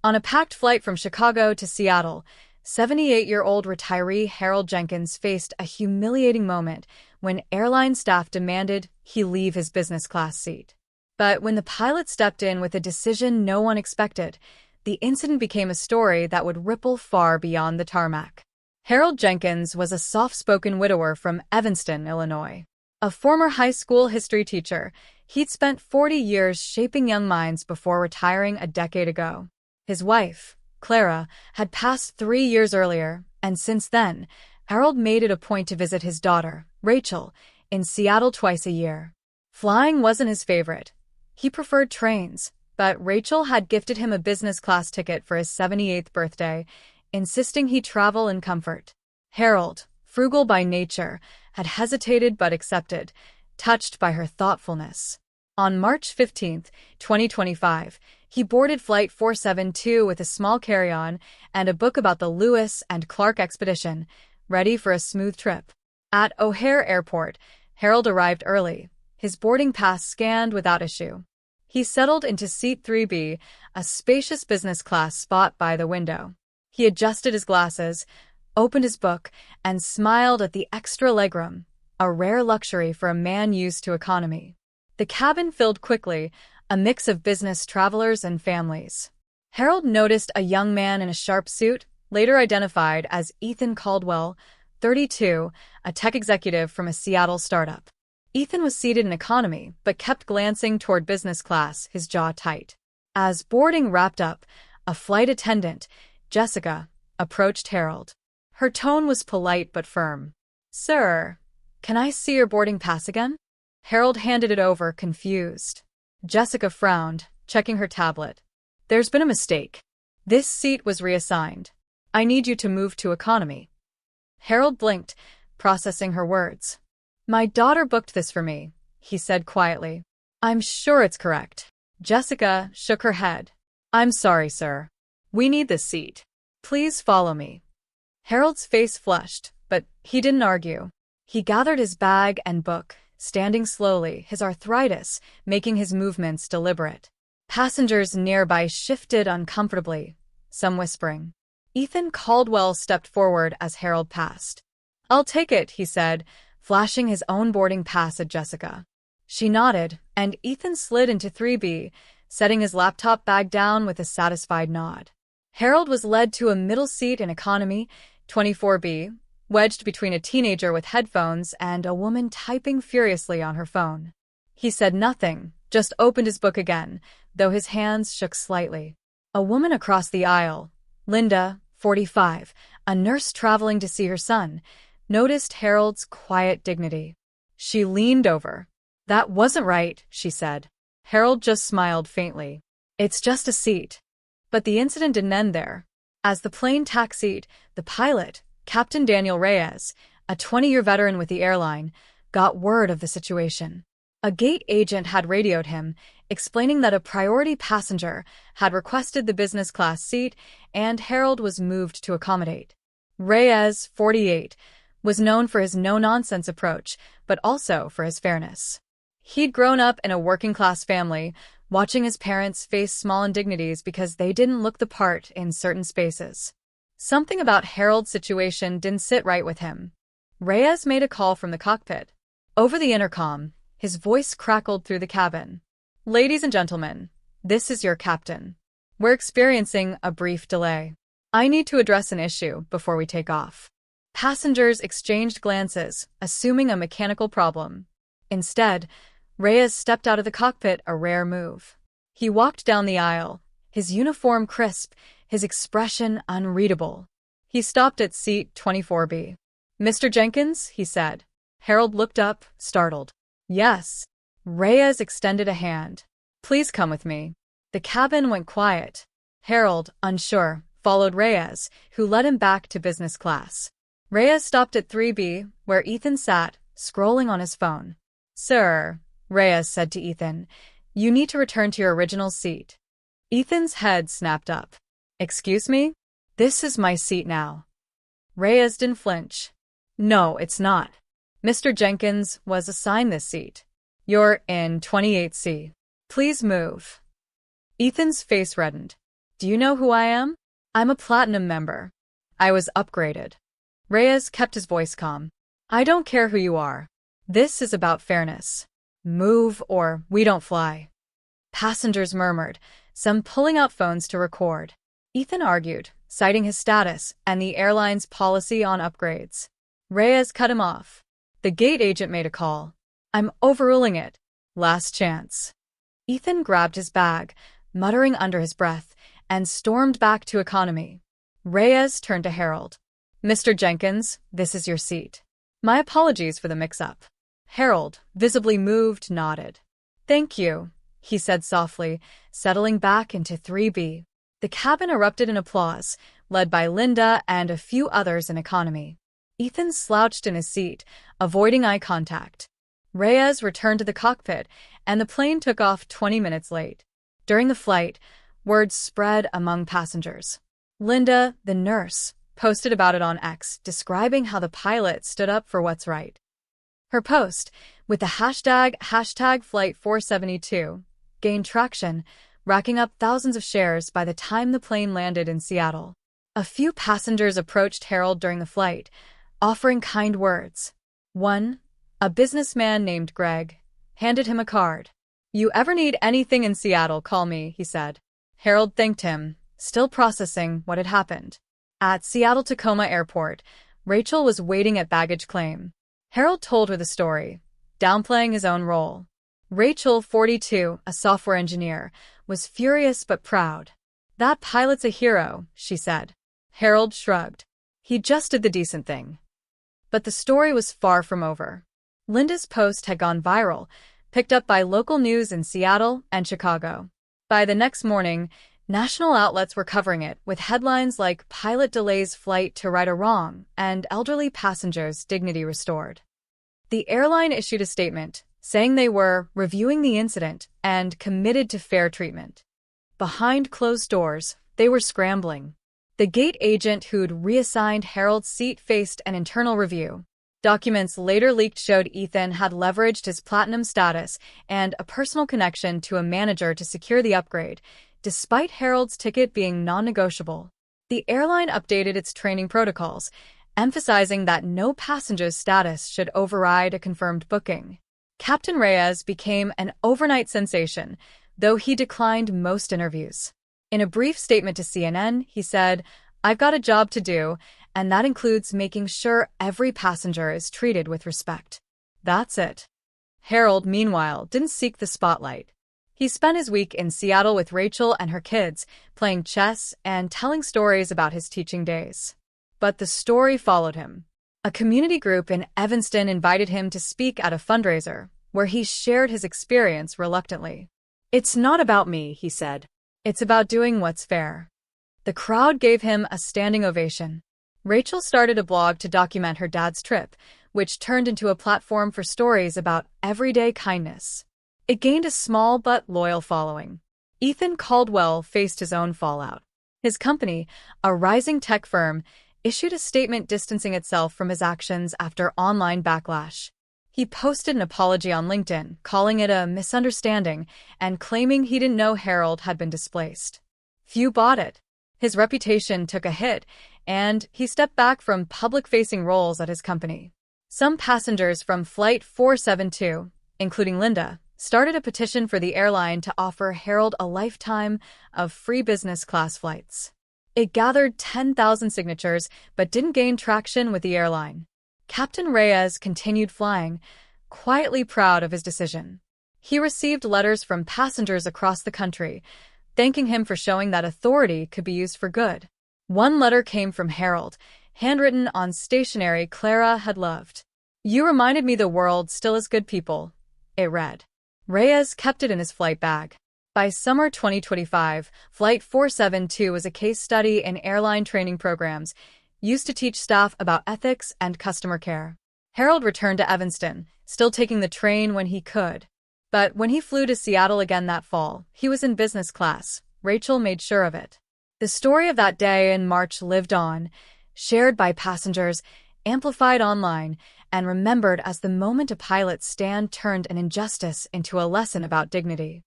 On a packed flight from Chicago to Seattle, 78-year-old retiree Harold Jenkins faced a humiliating moment when airline staff demanded he leave his business class seat. But when the pilot stepped in with a decision no one expected, the incident became a story that would ripple far beyond the tarmac. Harold Jenkins was a soft-spoken widower from Evanston, Illinois. A former high school history teacher, he'd spent 40 years shaping young minds before retiring a decade ago. His wife, Clara, had passed 3 years earlier, and since then, Harold made it a point to visit his daughter, Rachel, in Seattle twice a year. Flying wasn't his favorite. He preferred trains, but Rachel had gifted him a business class ticket for his 78th birthday, insisting he travel in comfort. Harold, frugal by nature, had hesitated but accepted, touched by her thoughtfulness. On March 15, 2025, he boarded Flight 472 with a small carry-on and a book about the Lewis and Clark expedition, ready for a smooth trip. At O'Hare Airport, Harold arrived early, his boarding pass scanned without issue. He settled into Seat 3B, a spacious business class spot by the window. He adjusted his glasses, opened his book, and smiled at the extra legroom, a rare luxury for a man used to economy. The cabin filled quickly, a mix of business travelers and families. Harold noticed a young man in a sharp suit, later identified as Ethan Caldwell, 32, a tech executive from a Seattle startup. Ethan was seated in economy, but kept glancing toward business class, his jaw tight. As boarding wrapped up, a flight attendant, Jessica, approached Harold. Her tone was polite but firm. "Sir, can I see your boarding pass again?" Harold handed it over, confused. Jessica frowned, checking her tablet. "There's been a mistake. This seat was reassigned. I need you to move to economy." Harold blinked, processing her words. "My daughter booked this for me," he said quietly. "I'm sure it's correct." Jessica shook her head. "I'm sorry, sir. We need this seat. Please follow me." Harold's face flushed, but he didn't argue. He gathered his bag and book, standing slowly, his arthritis making his movements deliberate. Passengers nearby shifted uncomfortably, some whispering. Ethan Caldwell stepped forward as Harold passed. "I'll take it," he said, flashing his own boarding pass at Jessica. She nodded, and Ethan slid into 3B, setting his laptop bag down with a satisfied nod. Harold was led to a middle seat in economy, 24B, wedged between a teenager with headphones and a woman typing furiously on her phone. He said nothing, just opened his book again, though his hands shook slightly. A woman across the aisle, Linda, 45, a nurse traveling to see her son, noticed Harold's quiet dignity. She leaned over. "That wasn't right," she said. Harold just smiled faintly. "It's just a seat." But the incident didn't end there. As the plane taxied, the pilot, Captain Daniel Reyes, a 20-year veteran with the airline, got word of the situation. A gate agent had radioed him, explaining that a priority passenger had requested the business class seat and Harold was moved to accommodate. Reyes, 48, was known for his no-nonsense approach, but also for his fairness. He'd grown up in a working-class family, watching his parents face small indignities because they didn't look the part in certain spaces. Something about Harold's situation didn't sit right with him. Reyes made a call from the cockpit. Over the intercom, his voice crackled through the cabin. "Ladies and gentlemen, this is your captain. We're experiencing a brief delay. I need to address an issue before we take off." Passengers exchanged glances, assuming a mechanical problem. Instead, Reyes stepped out of the cockpit, a rare move. He walked down the aisle, his uniform crisp, his expression unreadable. He stopped at seat 24B. "Mr. Jenkins?" he said. Harold looked up, startled. "Yes." Reyes extended a hand. "Please come with me." The cabin went quiet. Harold, unsure, followed Reyes, who led him back to business class. Reyes stopped at 3B, where Ethan sat, scrolling on his phone. "Sir," Reyes said to Ethan, "you need to return to your original seat." Ethan's head snapped up. "Excuse me? This is my seat now." Reyes didn't flinch. "No, it's not. Mr. Jenkins was assigned this seat. You're in 28C. Please move." Ethan's face reddened. Do you know who I am? I'm a platinum member. I was upgraded. Reyes kept his voice calm. I don't care who you are. This is about fairness. Move or we don't fly. Passengers murmured, some pulling out phones to record. Ethan argued, citing his status and the airline's policy on upgrades. Reyes cut him off. The gate agent made a call. I'm overruling it. Last chance. Ethan grabbed his bag, muttering under his breath, and stormed back to economy. Reyes turned to Harold. Mr. Jenkins, this is your seat. My apologies for the mix-up. Harold, visibly moved, nodded. Thank you, he said softly, settling back into 3B. The cabin erupted in applause, led by Linda and a few others in economy. Ethan slouched in his seat, avoiding eye contact. Reyes returned to the cockpit, and the plane took off 20 minutes late. During the flight, word spread among passengers. Linda, the nurse, posted about it on X, describing how the pilot stood up for what's right. Her post, with the hashtag #Flight472, gained traction, racking up thousands of shares by the time the plane landed in Seattle. A few passengers approached Harold during the flight, offering kind words. One, a businessman named Greg, handed him a card. You ever need anything in Seattle, call me, he said. Harold thanked him, still processing what had happened. At Seattle-Tacoma Airport, Rachel was waiting at baggage claim. Harold told her the story, downplaying his own role. Rachel, 42, a software engineer, was furious but proud. That pilot's a hero, she said. Harold shrugged. He just did the decent thing. But the story was far from over. Linda's post had gone viral, picked up by local news in Seattle and Chicago. By the next morning, national outlets were covering it with headlines like "Pilot delays flight to right a wrong" and "Elderly passengers' dignity restored." The airline issued a statement, saying they were reviewing the incident and committed to fair treatment. Behind closed doors, they were scrambling. The gate agent who'd reassigned Harold's seat faced an internal review. Documents later leaked showed Ethan had leveraged his platinum status and a personal connection to a manager to secure the upgrade, despite Harold's ticket being non-negotiable. The airline updated its training protocols, emphasizing that no passenger's status should override a confirmed booking. Captain Reyes became an overnight sensation, though he declined most interviews. In a brief statement to CNN, he said, "I've got a job to do, and that includes making sure every passenger is treated with respect." That's it. Harold, meanwhile, didn't seek the spotlight. He spent his week in Seattle with Rachel and her kids, playing chess and telling stories about his teaching days. But the story followed him. A community group in Evanston invited him to speak at a fundraiser, where he shared his experience reluctantly. "It's not about me," he said. "It's about doing what's fair." The crowd gave him a standing ovation. Rachel started a blog to document her dad's trip, which turned into a platform for stories about everyday kindness. It gained a small but loyal following. Ethan Caldwell faced his own fallout. His company, a rising tech firm, issued a statement distancing itself from his actions after online backlash. He posted an apology on LinkedIn, calling it a misunderstanding and claiming he didn't know Harold had been displaced. Few bought it. His reputation took a hit, and he stepped back from public-facing roles at his company. Some passengers from Flight 472, including Linda, started a petition for the airline to offer Harold a lifetime of free business class flights. It gathered 10,000 signatures, but didn't gain traction with the airline. Captain Reyes continued flying, quietly proud of his decision. He received letters from passengers across the country, thanking him for showing that authority could be used for good. One letter came from Harold, handwritten on stationery Clara had loved. "You reminded me the world still has good people," it read. Reyes kept it in his flight bag. By summer 2025, Flight 472 was a case study in airline training programs, used to teach staff about ethics and customer care. Harold returned to Evanston, still taking the train when he could. But when he flew to Seattle again that fall, he was in business class. Rachel made sure of it. The story of that day in March lived on, shared by passengers, amplified online, and remembered as the moment a pilot's stand turned an injustice into a lesson about dignity.